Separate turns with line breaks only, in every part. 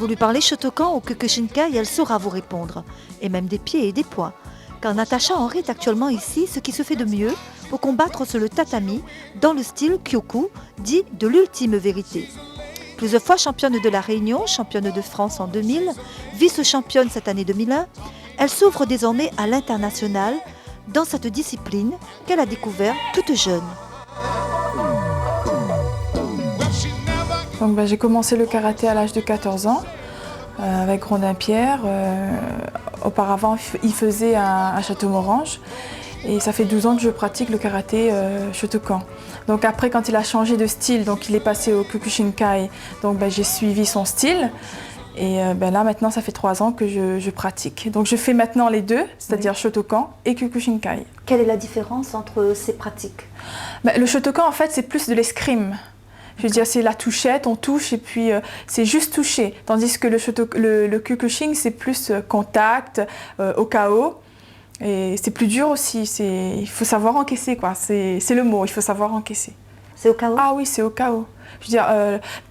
Vous lui parlez Shotokan ou Kyokushinkai et elle saura vous répondre, et même des pieds et des poings. Car Natacha Henry est actuellement ici ce qui se fait de mieux pour combattre sur le tatami dans le style Kyoku, dit de l'ultime vérité. Plusieurs fois championne de la Réunion, championne de France en 2000, vice-championne cette année 2001, elle s'ouvre désormais à l'international dans cette discipline qu'elle a découvert toute jeune.
Donc, j'ai commencé le karaté à l'âge de 14 ans avec Rondin Pierre. Auparavant, il faisait à Château-Morange. Et ça fait 12 ans que je pratique le karaté Shotokan. Donc après, quand il a changé de style, donc il est passé au Kyokushinkai, donc j'ai suivi son style. Et là, maintenant, ça fait 3 ans que je pratique. Donc je fais maintenant les deux, c'est-à-dire Shotokan et Kyokushinkai.
Quelle est la différence entre ces pratiques?
Le Shotokan, en fait, c'est plus de l'escrime. Je veux dire, c'est la touchette, on touche et puis c'est juste toucher. Tandis que le Kyokushin, c'est plus contact, au KO. Et c'est plus dur aussi, il faut savoir encaisser, quoi. C'est le mot, il faut savoir encaisser.
C'est au KO?
Ah oui, c'est au KO. Je veux dire,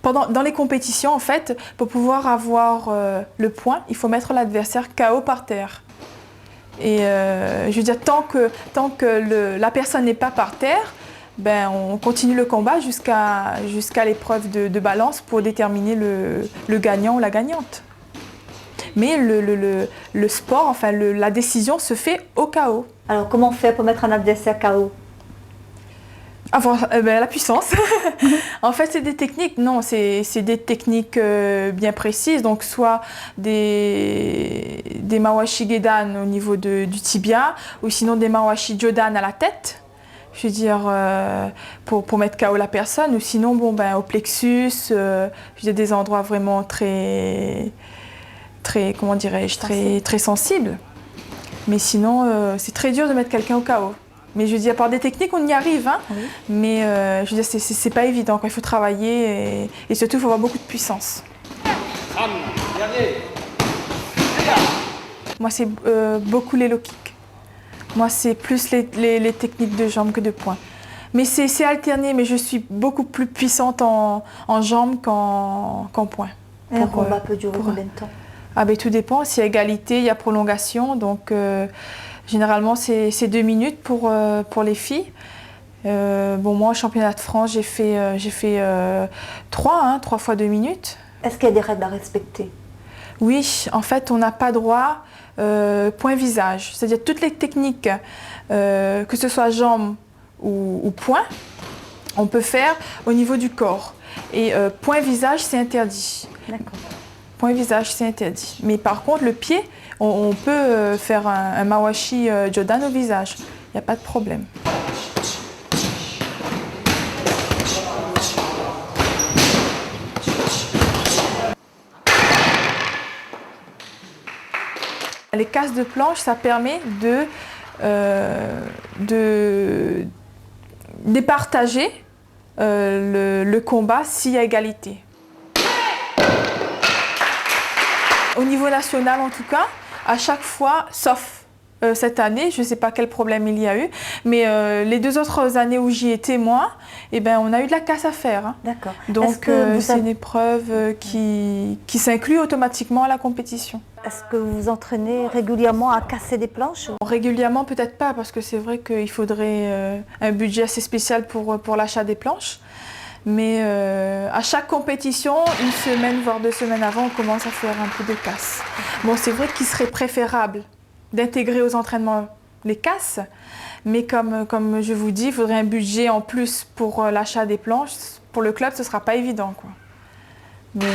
dans les compétitions, en fait, pour pouvoir avoir le point, il faut mettre l'adversaire KO par terre. Et je veux dire, tant que la personne n'est pas par terre, on continue le combat jusqu'à l'épreuve de balance pour déterminer le gagnant ou la gagnante. Mais le sport, enfin la décision se fait au KO.
Alors comment on fait pour mettre un adversaire KO?
Avoir la puissance. En fait, c'est des techniques, non, c'est des techniques bien précises. Donc soit des mawashi gedan au niveau du tibia, ou sinon des mawashi jodan à la tête. Je veux dire, pour mettre KO la personne, ou sinon au plexus, je veux dire, des endroits vraiment très comment dirais-je, très sensible. Mais sinon, c'est très dur de mettre quelqu'un au KO. Mais je veux dire, par des techniques, on y arrive, hein. Oui. Mais je veux dire, c'est pas évident, quoi. Il faut travailler et surtout, il faut avoir beaucoup de puissance. Moi, c'est beaucoup les low kicks. Moi, c'est plus les techniques de jambes que de poings. Mais c'est alterné, mais je suis beaucoup plus puissante en jambes qu'en poings.
Et un combat peut durer combien de temps?
Tout dépend. S'il y a égalité, il y a prolongation. Donc, généralement, c'est 2 minutes pour les filles. Moi, au championnat de France, j'ai fait 3 fois 2 minutes.
Est-ce qu'il y a des règles à respecter?
Oui, en fait, on n'a pas droit point-visage. C'est-à-dire toutes les techniques, que ce soit jambes ou poing, on peut faire au niveau du corps. Et point-visage, c'est interdit.
D'accord.
Point visage, c'est interdit. Mais par contre, le pied, on peut faire un mawashi jodan au visage. Il n'y a pas de problème. Les casses de planche, ça permet de départager le combat s'il y a égalité. Au niveau national, en tout cas, à chaque fois, sauf cette année, je ne sais pas quel problème il y a eu, mais les 2 autres années où j'y étais, moi, on a eu de la casse à faire. Hein.
D'accord.
Donc, c'est une épreuve qui s'inclut automatiquement à la compétition.
Est-ce que vous vous entraînez régulièrement à casser des planches?
Régulièrement, peut-être pas, parce que c'est vrai qu'il faudrait un budget assez spécial pour l'achat des planches. Mais à chaque compétition, 1 semaine, voire 2 semaines avant, on commence à faire un peu de casse. Bon, c'est vrai qu'il serait préférable d'intégrer aux entraînements les casses, mais comme je vous dis, il faudrait un budget en plus pour l'achat des planches. Pour le club, ce ne sera pas évident, quoi. Mais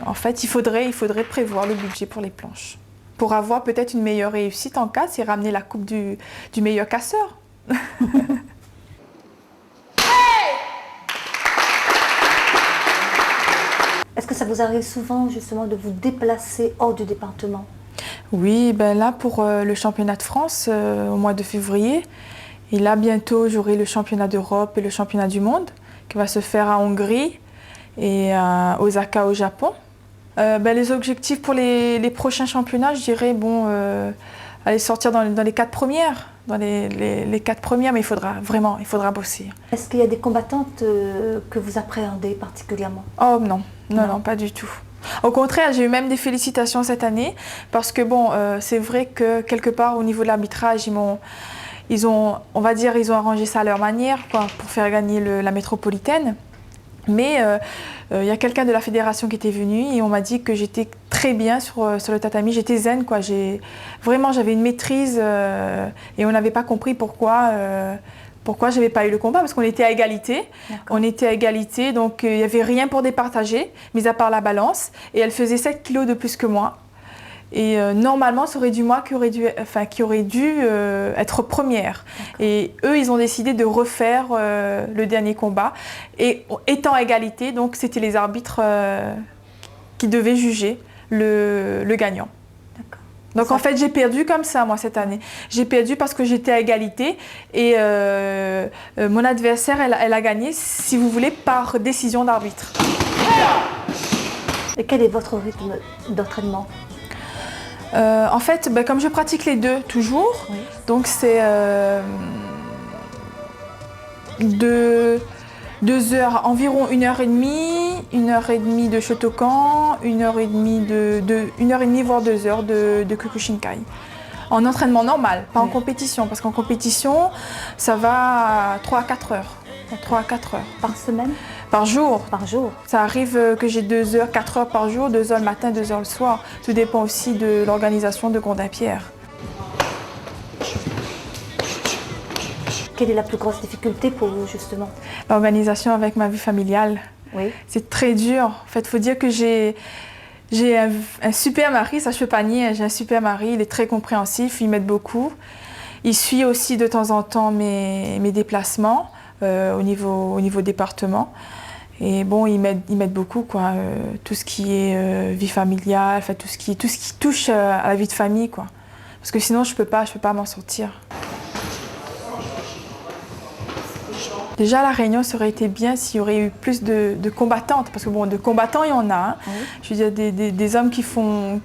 en fait, il faudrait prévoir le budget pour les planches. Pour avoir peut-être une meilleure réussite en casse et ramener la coupe du meilleur casseur.
Est-ce que ça vous arrive souvent justement de vous déplacer hors du département?
Oui, là pour le championnat de France au mois de février, et là bientôt j'aurai le championnat d'Europe et le championnat du monde qui va se faire à Hongrie et à Osaka au Japon. Les objectifs pour les prochains championnats, je dirais aller sortir dans les 4 premières. Dans les 4 premières, mais il faudra bosser.
Est-ce qu'il y a des combattantes que vous appréhendez particulièrement?
Oh non, pas du tout. Au contraire, j'ai eu même des félicitations cette année parce que bon, c'est vrai que quelque part au niveau de l'arbitrage, on va dire, ils ont arrangé ça à leur manière, quoi, pour faire gagner la métropolitaine. Mais il y a quelqu'un de la fédération qui était venu et on m'a dit que j'étais très bien sur le tatami, j'étais zen, quoi. Vraiment, j'avais une maîtrise et on n'avait pas compris pourquoi je n'avais pas eu le combat, parce qu'on était à égalité. On était à égalité, donc il n'y avait rien pour départager, mis à part la balance. Et elle faisait 7 kilos de plus que moi. Et normalement, ça aurait dû moi qui aurait dû être première. Et eux, ils ont décidé de refaire le dernier combat. Et étant à égalité, donc c'était les arbitres qui devaient juger le gagnant. Donc en fait, j'ai perdu comme ça, moi, cette année. J'ai perdu parce que j'étais à égalité et mon adversaire, elle a gagné, si vous voulez, par décision d'arbitre.
Et quel est votre rythme d'entraînement?
En fait, comme je pratique les deux toujours, oui. Donc c'est 2 heures, environ 1h30, 1h30 de Shotokan, 1h30 voire 2 heures de Kyokushinkai. En entraînement normal, pas en compétition, parce qu'en compétition, ça va à 3 à 4 heures. 3 à 4 heures.
Par semaine?
Par jour.
Par jour.
Ça arrive que j'ai 2 heures, 4 heures par jour, 2 heures le matin, 2 heures le soir. Tout dépend aussi de l'organisation de Gondin-Pierre.
Quelle est la plus grosse difficulté pour vous, justement?
L'organisation avec ma vie familiale.
Oui.
C'est très dur. En fait, il faut dire que j'ai un super mari, ça je peux pas nier. J'ai un super mari, il est très compréhensif, il m'aide beaucoup. Il suit aussi de temps en temps mes déplacements au niveau département. Et bon, il m'aide beaucoup, quoi. Tout ce qui est vie familiale, enfin, tout ce qui touche à la vie de famille, quoi. Parce que sinon, je peux pas m'en sortir. Déjà, à La Réunion, ça aurait été bien s'il y aurait eu plus de combattantes, parce que bon, de combattants, il y en a. Hein. Oui. Je veux dire, des hommes qui font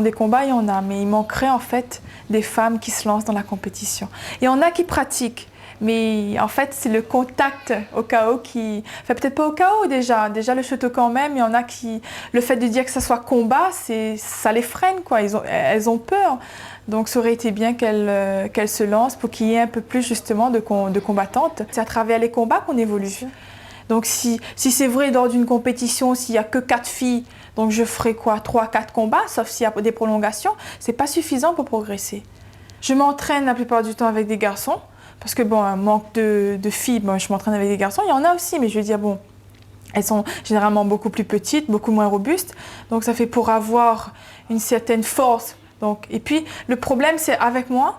des combats, il y en a, mais il manquerait en fait des femmes qui se lancent dans la compétition. Il y en a qui pratiquent, mais en fait, c'est le contact au KO qui... Enfin, peut-être pas au KO déjà le Shotokan même, il y en a qui... Le fait de dire que ça soit combat, ça les freine, quoi. Elles ont peur. Donc ça aurait été bien qu'elles se lancent pour qu'il y ait un peu plus justement de combattantes. C'est à travers les combats qu'on évolue. Donc si c'est vrai lors d'une compétition, s'il n'y a que 4 filles, donc je ferai quoi, 3-4 combats, sauf s'il y a des prolongations, c'est pas suffisant pour progresser. Je m'entraîne la plupart du temps avec des garçons, parce que bon, un manque de filles, bon, je m'entraîne avec des garçons, il y en a aussi, mais je veux dire, bon, elles sont généralement beaucoup plus petites, beaucoup moins robustes, donc ça fait pour avoir une certaine force. Donc, et puis, le problème, c'est avec moi,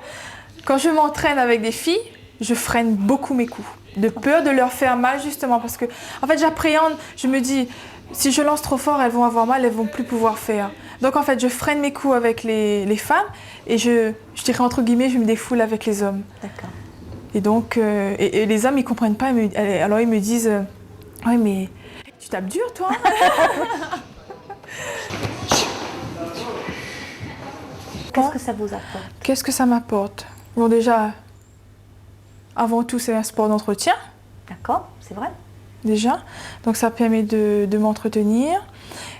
quand je m'entraîne avec des filles, je freine beaucoup mes coups, de peur de leur faire mal, justement, parce que, en fait, j'appréhende, je me dis, si je lance trop fort, elles vont avoir mal, elles vont plus pouvoir faire. Donc, en fait, je freine mes coups avec les femmes, et je dirais, entre guillemets, je me défoule avec les hommes.
D'accord.
Et donc, et les hommes, ils comprennent pas, alors ils me disent, oui, mais tu tapes dur, toi.
Qu'est-ce que ça vous apporte?
Qu'est-ce que ça m'apporte? Bon, déjà, avant tout, c'est un sport d'entretien.
D'accord, c'est vrai.
Déjà, donc ça permet de m'entretenir.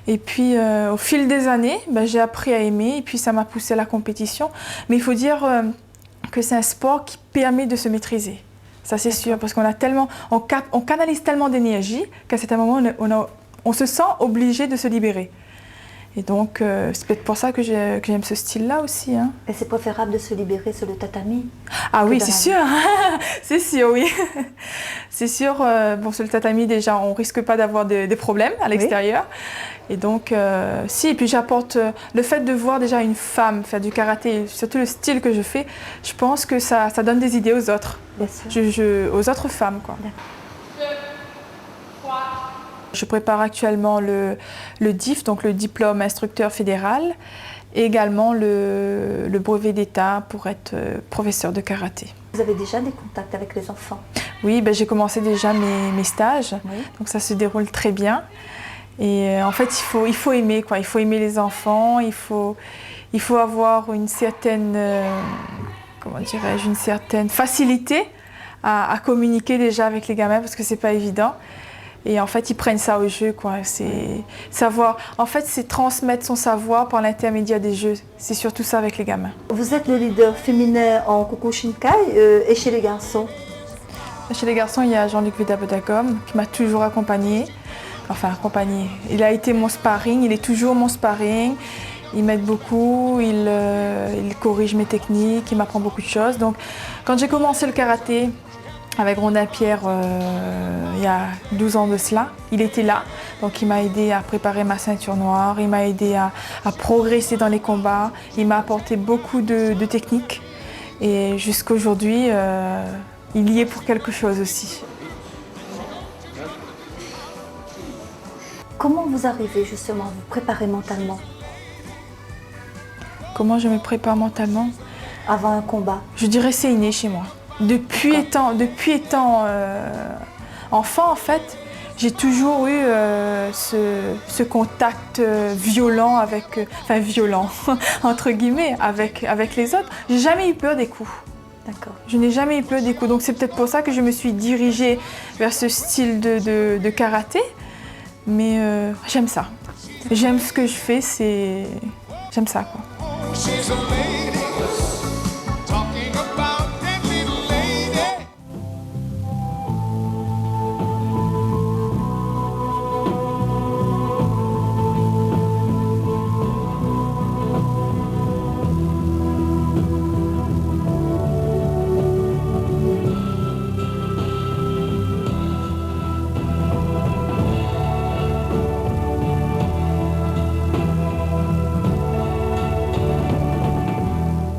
Et puis, au fil des années, j'ai appris à aimer et puis ça m'a poussé à la compétition. Mais il faut dire que c'est un sport qui permet de se maîtriser. Ça, c'est sûr, parce qu'on a tellement, on canalise tellement d'énergie qu'à certains moments, on se sent obligé de se libérer. Et donc, c'est peut-être pour ça que j'aime ce style-là aussi. Hein.
Et c'est préférable de se libérer sur le tatami?
Ah oui, c'est sûr. C'est sûr, oui. C'est sûr, bon, sur le tatami, déjà, on ne risque pas d'avoir des problèmes à l'extérieur. Oui. Et donc, si, et puis j'apporte le fait de voir déjà une femme faire du karaté, surtout le style que je fais, je pense que ça donne des idées aux autres.
Bien sûr.
Aux autres femmes, quoi. Je prépare actuellement le DIF, donc le diplôme instructeur fédéral, et également le brevet d'État pour être professeur de karaté.
Vous avez déjà des contacts avec les enfants?
Oui, j'ai commencé déjà mes stages, oui. Donc ça se déroule très bien. Et en fait, il faut aimer, quoi. Il faut aimer les enfants, il faut avoir une certaine, comment dirais-je, une certaine facilité à communiquer déjà avec les gamins, parce que c'est pas évident. Et en fait, ils prennent ça au jeu, quoi. C'est savoir. En fait, c'est transmettre son savoir par l'intermédiaire des jeux. C'est surtout ça avec les gamins.
Vous êtes le leader féminin en Kukushinkai et chez les garçons?
Chez les garçons, il y a Jean-Luc Vedabodagom qui m'a toujours accompagnée. Enfin, accompagnée. Il a été mon sparring, il est toujours mon sparring. Il m'aide beaucoup, il corrige mes techniques, il m'apprend beaucoup de choses. Donc, quand j'ai commencé le karaté avec Rondin Pierre il y a 12 ans de cela, il était là. Donc, il m'a aidé à préparer ma ceinture noire, il m'a aidé à progresser dans les combats. Il m'a apporté beaucoup de techniques. Et jusqu'à aujourd'hui, il y est pour quelque chose aussi.
Comment vous arrivez justement à vous préparer mentalement
Comment je me prépare mentalement?
avant un combat?
Je dirais c'est inné chez moi. Depuis étant enfant, en fait, j'ai toujours eu ce contact violent violent entre guillemets avec les autres. J'ai jamais eu peur des coups.
D'accord.
Je n'ai jamais eu peur des coups. Donc c'est peut-être pour ça que je me suis dirigée vers ce style de karaté. Mais j'aime ça. J'aime ce que je fais, j'aime ça, quoi.
She's a lady.